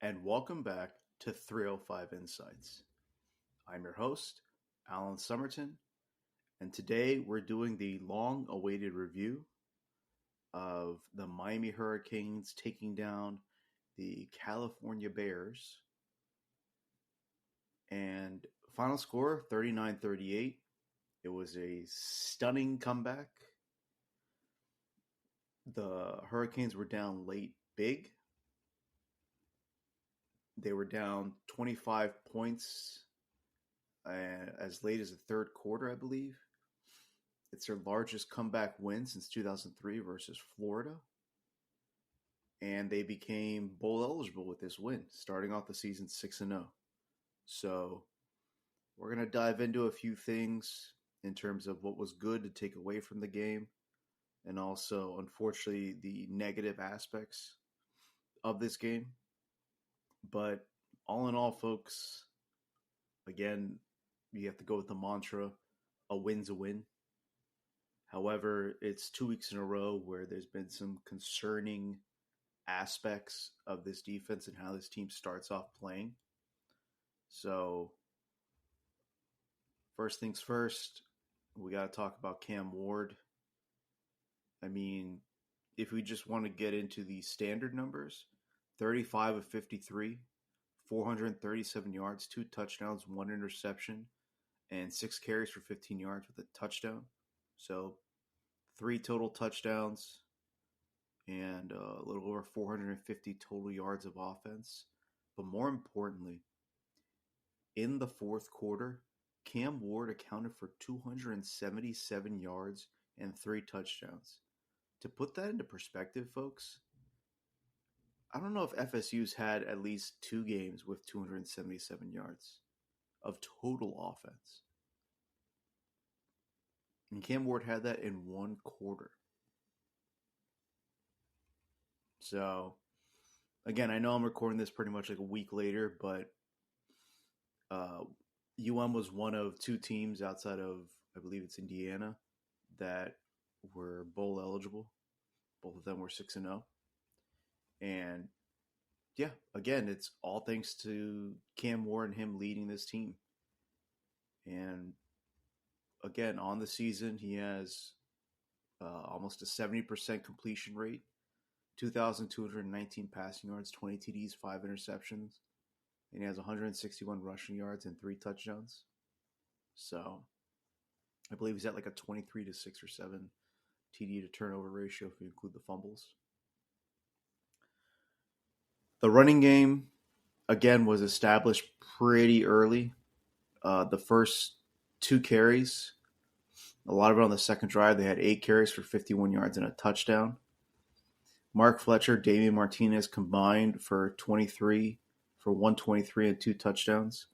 and welcome back to 305 Insights. I'm your host, Alan Somerton, and today we're doing the long awaited review of the Miami Hurricanes taking down the California Bears. And final score 39-38. It was a stunning comeback. The Hurricanes were down late big. They were down 25 points as late as the third quarter, I believe. It's their largest comeback win since 2003 versus Florida. And they became bowl eligible with this win, starting off the season 6-0. So we're going to dive into a few things in terms of what was good to take away from the game, and also, unfortunately, the negative aspects of this game. But all in all, folks, again, you have to go with the mantra, a win's a win. However, it's 2 weeks in a row where there's been some concerning aspects of this defense and how this team starts off playing. So, first things first, we got to talk about Cam Ward. I mean, if we just want to get into the standard numbers, 35 of 53, 437 yards, 2 touchdowns, 1 interception, and 6 carries for 15 yards with a touchdown. So 3 total touchdowns and a little over 450 total yards of offense. But more importantly, in the fourth quarter, Cam Ward accounted for 277 yards and 3 touchdowns. To put that into perspective, folks, I don't know if FSU's had at least 2 games with 277 yards of total offense. And Cam Ward had that in 1 quarter. So, again, I know I'm recording this pretty much like a week later, but UM was one of 2 teams outside of, I believe it's Indiana, that were bowl eligible. Both of them were 6-0. And yeah, again, it's all thanks to Cam Ward and him leading this team. And again, on the season, he has almost a 70% completion rate, 2,219 passing yards, 20 TDs, 5 interceptions, and he has 161 rushing yards and 3 touchdowns. So I believe he's at like a 23 to 6 or 7 TD to turnover ratio if you include the fumbles. The running game, again, was established pretty early. The first 2 carries, a lot of it on the second drive, they had 8 carries for 51 yards and a touchdown. Mark Fletcher, Damian Martinez combined for 23 for 123 and 2 touchdowns.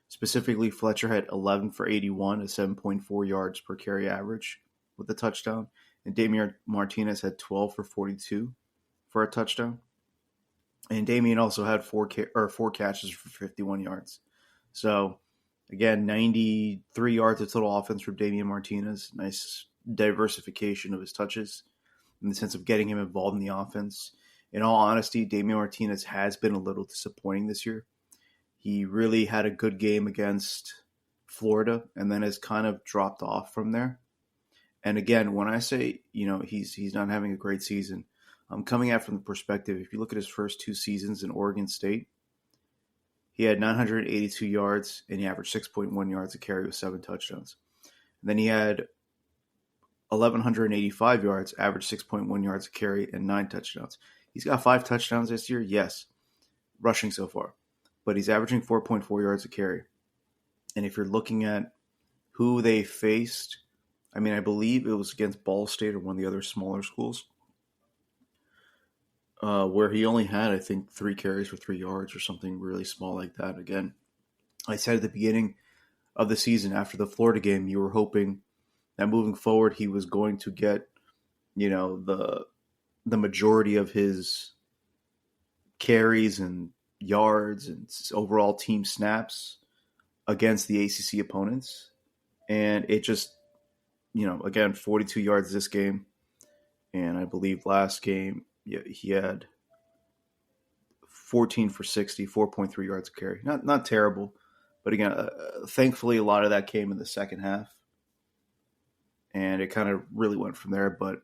Specifically, Fletcher had 11 for 81, a 7.4 yards per carry average with a touchdown. And Damian Martinez had 12 for 42 for a touchdown. And Damian also had 4 catches for 51 yards. So, again, 93 yards of total offense from Damian Martinez. Nice diversification of his touches in the sense of getting him involved in the offense. In all honesty, Damian Martinez has been a little disappointing this year. He really had a good game against Florida and then has kind of dropped off from there. And again, when I say, he's not having a great season, I'm coming at from the perspective, if you look at his first 2 seasons in Oregon State, he had 982 yards and he averaged 6.1 yards a carry with 7 touchdowns. And then he had 1,185 yards, averaged 6.1 yards a carry, and 9 touchdowns. He's got 5 touchdowns this year, yes, rushing so far. But he's averaging 4.4 yards a carry. And if you're looking at who they faced, I believe it was against Ball State or one of the other smaller schools, where he only had, I think, 3 carries for 3 yards or something really small like that. Again, I said at the beginning of the season after the Florida game, you were hoping that moving forward he was going to get, the majority of his carries and yards and overall team snaps against the ACC opponents. And it just, again, 42 yards this game. And I believe last game, he had 14 for 60, 4.3 yards a carry. Not terrible, but again, thankfully a lot of that came in the second half, and it kind of really went from there. But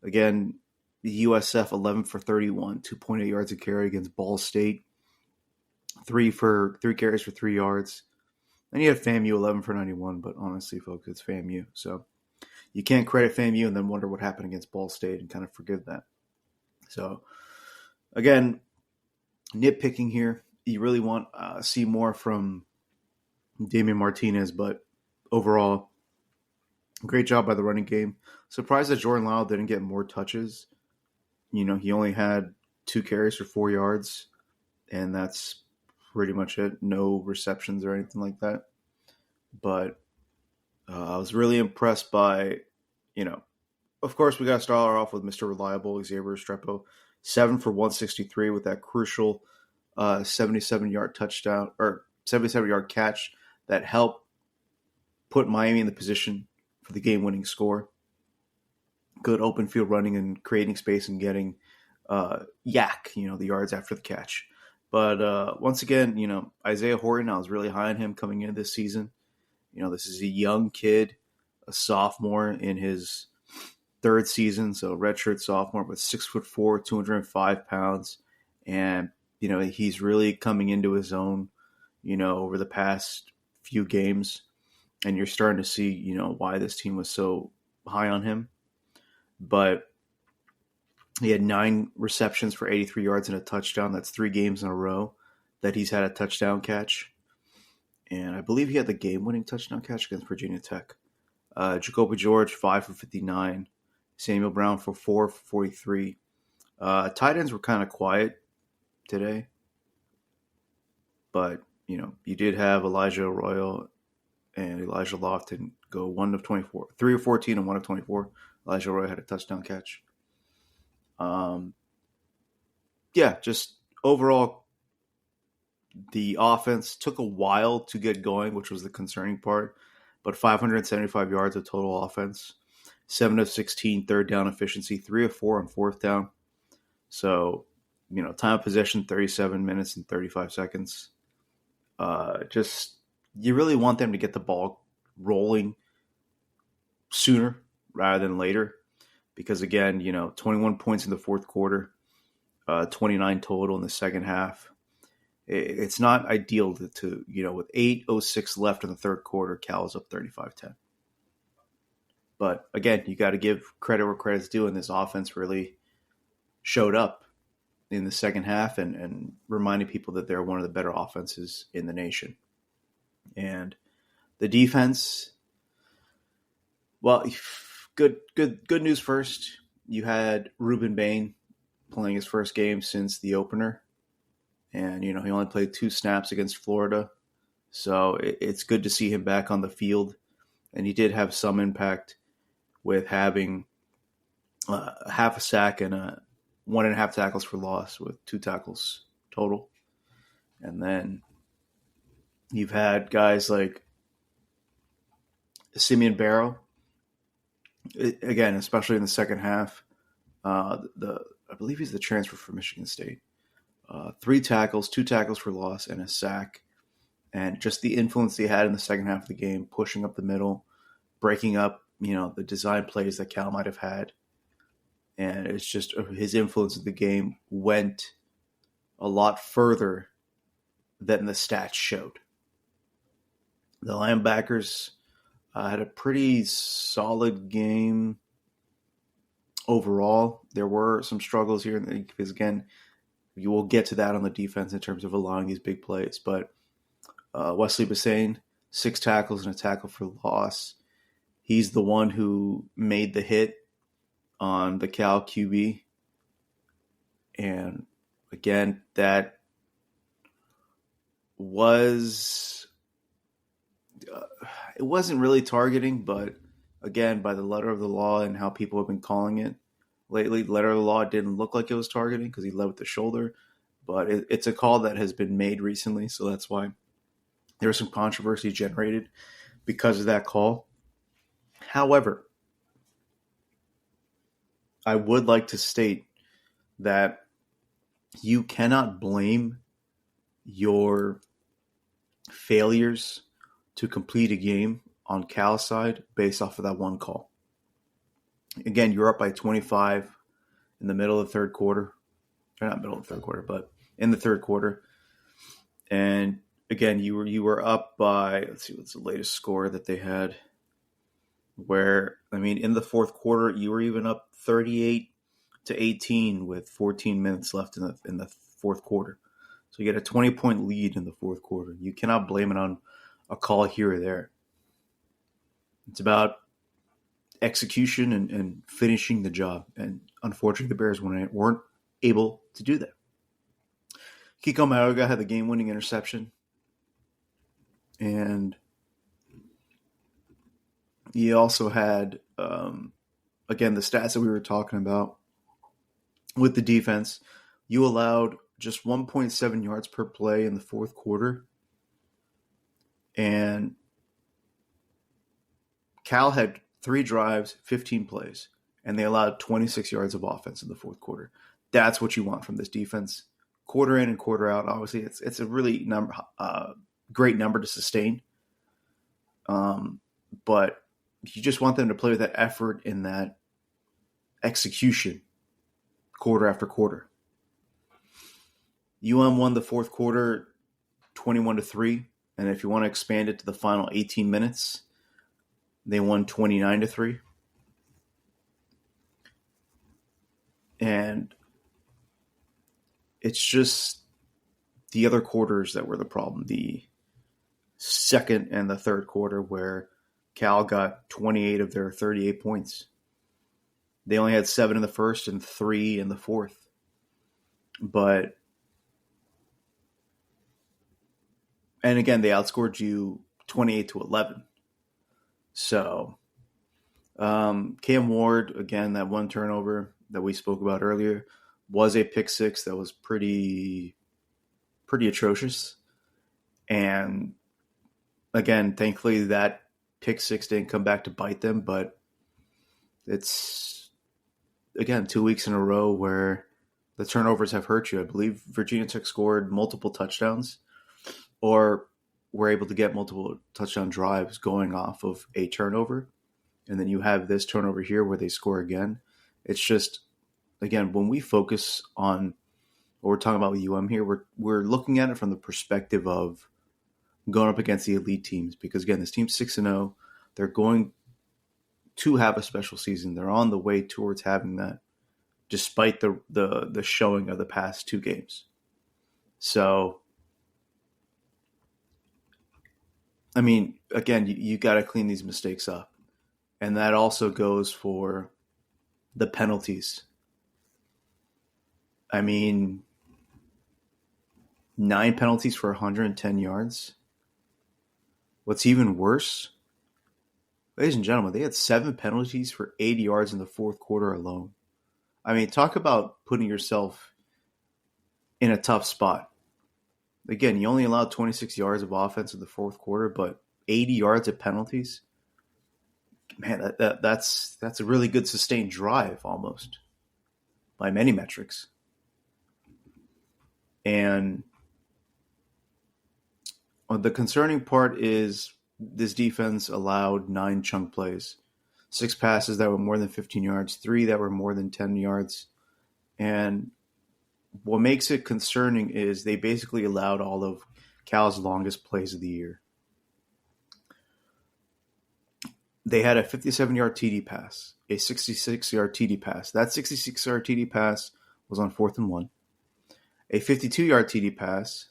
again, the USF 11 for 31, 2.8 yards a carry against Ball State, three carries for 3 yards. And you had FAMU 11 for 91, but honestly, folks, it's FAMU. So you can't credit FAMU and then wonder what happened against Ball State and kind of forgive that. So again, nitpicking here. You really want to see more from Damian Martinez, but overall, great job by the running game. Surprised that Jordan Lyle didn't get more touches. He only had 2 carries for 4 yards, and that's pretty much it. No receptions or anything like that. But I was really impressed by, of course, we got to start off with Mr. Reliable, Xavier Restrepo, 7 for 163 with that crucial 77-yard touchdown or 77-yard catch that helped put Miami in the position for the game-winning score. Good open field running and creating space and getting yak, the yards after the catch. But once again, Isaiah Horton, I was really high on him coming into this season. This is a young kid, a sophomore in his 3rd season, so redshirt sophomore, but 6'4", 205 pounds. And, he's really coming into his own, over the past few games. And you're starting to see, why this team was so high on him. But he had 9 receptions for 83 yards and a touchdown. That's 3 games in a row that he's had a touchdown catch. And I believe he had the game-winning touchdown catch against Virginia Tech. Jacoby George, 5 for 59. Samuel Brown for 4 for 43. Tight ends were kind of quiet today. But, you did have Elijah Arroyo and Elijah Lofton go 1 of 24. 3 of 14 and 1 of 24. Elijah Arroyo had a touchdown catch. Just overall, the offense took a while to get going, which was the concerning part, but 575 yards of total offense, 7 of 16 third down efficiency, 3 of 4 on 4th down. So, time of possession, 37 minutes and 35 seconds. You really want them to get the ball rolling sooner rather than later. Because again, 21 points in the 4th quarter, 29 total in the second half. It's not ideal to with 8:06 left in the 3rd quarter, Cal's up 35-10. But again, you got to give credit where credit's due, and this offense really showed up in the second half and reminded people that they're one of the better offenses in the nation. And the defense, well, good news first. You had Ruben Bain playing his first game since the opener. And, he only played 2 snaps against Florida. So it's good to see him back on the field. And he did have some impact with having half a sack and 1.5 tackles for loss with 2 tackles total. And then you've had guys like Simeon Barrow. Again, especially in the second half, I believe he's the transfer from Michigan State. 3 tackles, 2 tackles for loss, and a sack. And just the influence they had in the second half of the game, pushing up the middle, breaking up, the design plays that Cal might have had. And it's just his influence in the game went a lot further than the stats showed. The linebackers had a pretty solid game overall. There were some struggles here because, again, you will get to that on the defense in terms of allowing these big plays. But Wesley Bassane, 6 tackles and a tackle for loss. He's the one who made the hit on the Cal QB. And again, that was it wasn't really targeting, but again, by the letter of the law and how people have been calling it lately, letter of the law didn't look like it was targeting because he led with the shoulder. But it's a call that has been made recently, so that's why there was some controversy generated because of that call. However, I would like to state that you cannot blame your failures to complete a game on Cal's side based off of that one call. Again, you're up by 25 in the middle of the third quarter. Or not middle of the third quarter, but in the third quarter. And again, you were up by, let's see, what's the latest score that they had? Where, I mean, in the fourth quarter, you were even up 38-18 with 14 minutes left in the fourth quarter. So you get a 20-point lead in the fourth quarter. You cannot blame it on a call here or there. It's about execution and finishing the job. And unfortunately, the Bears weren't able to do that. Kiko Mayoga had the game-winning interception. And he also had, again, the stats that we were talking about with the defense. You allowed just 1.7 yards per play in the fourth quarter. And Cal had 3 drives, 15 plays, and they allowed 26 yards of offense in the fourth quarter. That's what you want from this defense. Quarter in and quarter out, obviously, it's a really great number to sustain. But you just want them to play with that effort and that execution quarter after quarter. UM won the fourth quarter 21-3, and if you want to expand it to the final 18 minutes, they won 29-3. And it's just the other quarters that were the problem. The second and the third quarter where Cal got 28 of their 38 points. They only had 7 in the first and 3 in the fourth. But, and again, they outscored you 28-11. So, Cam Ward, again, that one turnover that we spoke about earlier was a pick six that was pretty atrocious. And again, thankfully that pick six didn't come back to bite them, but it's, again, 2 weeks in a row where the turnovers have hurt you. I believe Virginia Tech scored multiple touchdowns or were able to get multiple touchdown drives going off of a turnover. And then you have this turnover here where they score again. It's just, again, when we focus on what we're talking about with UM here, we're looking at it from the perspective of going up against the elite teams. Because, again, this team's 6-0. They're going to have a special season. They're on the way towards having that, despite the showing of the past 2 games. So, I mean, again, you got to clean these mistakes up. And that also goes for the penalties. I mean, 9 penalties for 110 yards. What's even worse, ladies and gentlemen, they had 7 penalties for 80 yards in the fourth quarter alone. I mean, talk about putting yourself in a tough spot. Again, you only allowed 26 yards of offense in the fourth quarter, but 80 yards of penalties. Man, that's a really good sustained drive almost by many metrics. And the concerning part is this defense allowed 9 chunk plays, 6 passes that were more than 15 yards, 3 that were more than 10 yards. And what makes it concerning is they basically allowed all of Cal's longest plays of the year. They had a 57-yard TD pass, a 66-yard TD pass. That 66-yard TD pass was on 4th and 1. A 52-yard TD pass,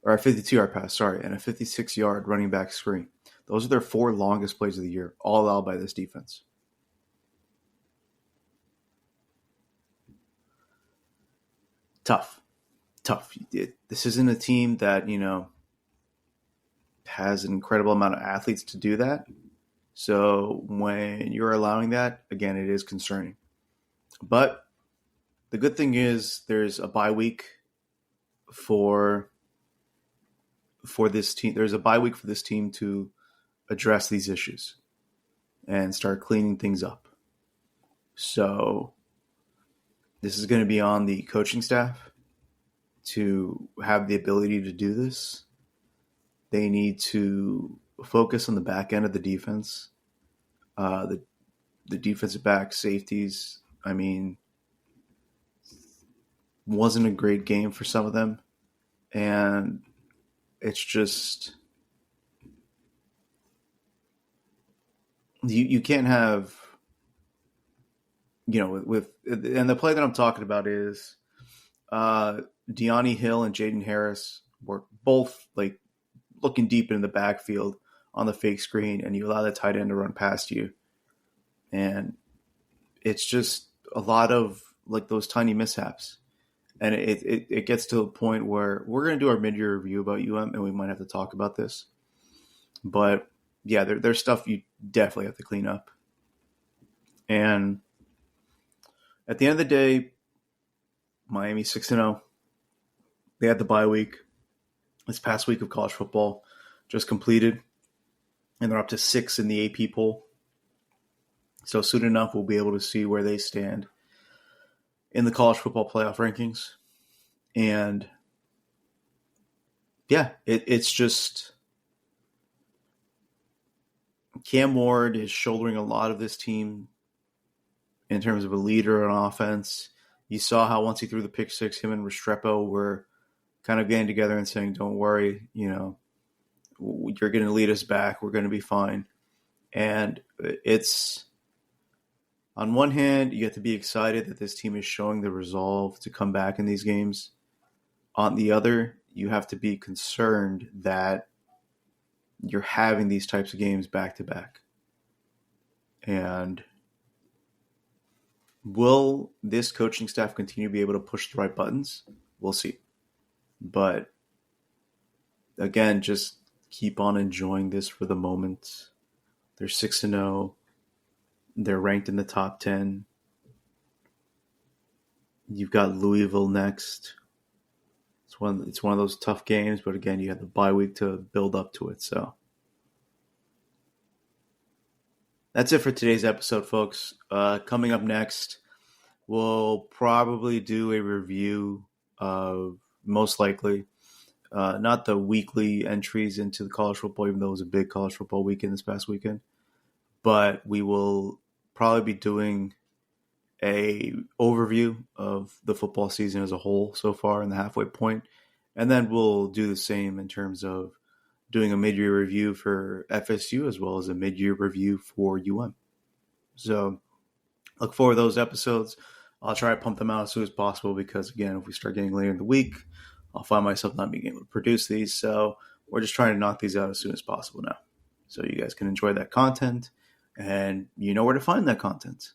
or a 52-yard pass, sorry, and a 56-yard running back screen. Those are their 4 longest plays of the year, all allowed by this defense. Tough. This isn't a team that, has an incredible amount of athletes to do that. So when you're allowing that, again, it is concerning. But the good thing is there's a bye week for this team. There's a bye week for this team to address these issues and start cleaning things up. So This is going to be on the coaching staff to have the ability to do this. They need to focus on the back end of the defense. The defensive back safeties, I mean, wasn't a great game for some of them. And it's just, you can't have, with and the play that I'm talking about is Deani Hill and Jaden Harris were both like looking deep in the backfield on the fake screen, and you allow the tight end to run past you. And it's just a lot of like those tiny mishaps. And it gets to a point where we're going to do our mid-year review about UM, and we might have to talk about this. But yeah, there's stuff you definitely have to clean up. And at the end of the day, Miami 6-0. They had the bye week. This past week of college football just completed, and they're up to 6 in the AP poll. So soon enough, we'll be able to see where they stand in the college football playoff rankings. And yeah, it's just Cam Ward is shouldering a lot of this team in terms of a leader on offense. You saw how once he threw the pick six, him and Restrepo were kind of getting together and saying, don't worry, you're going to lead us back. We're going to be fine. And it's, on one hand, you have to be excited that this team is showing the resolve to come back in these games. On the other, you have to be concerned that you're having these types of games back to back. And will this coaching staff continue to be able to push the right buttons? We'll see. But again, just keep on enjoying this for the moment. They're 6-0. They're ranked in the top 10. You've got Louisville next. It's one of those tough games, but again, you have the bye week to build up to it. So that's it for today's episode, folks. Coming up next, we'll probably do a review of, most likely, not the weekly entries into the college football, even though it was a big college football weekend this past weekend, but we will probably be doing a overview of the football season as a whole so far in the halfway point. And then we'll do the same in terms of doing a mid-year review for FSU as well as a mid-year review for UM. So look forward to those episodes. I'll try to pump them out as soon as possible because, again, if we start getting later in the week, I'll find myself not being able to produce these. So we're just trying to knock these out as soon as possible now. So you guys can enjoy that content, and you know where to find that content.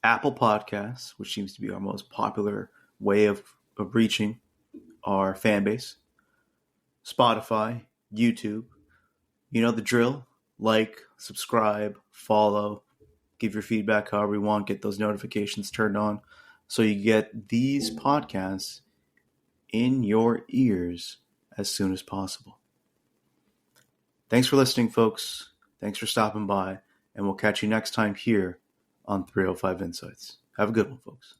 Apple Podcasts, which seems to be our most popular way of reaching our fan base. Spotify, YouTube. You know the drill. Like, subscribe, follow, give your feedback however you want, get those notifications turned on so you get these podcasts in your ears as soon as possible. Thanks for listening, folks. Thanks for stopping by, and we'll catch you next time here on 305 Insights. Have a good one, folks.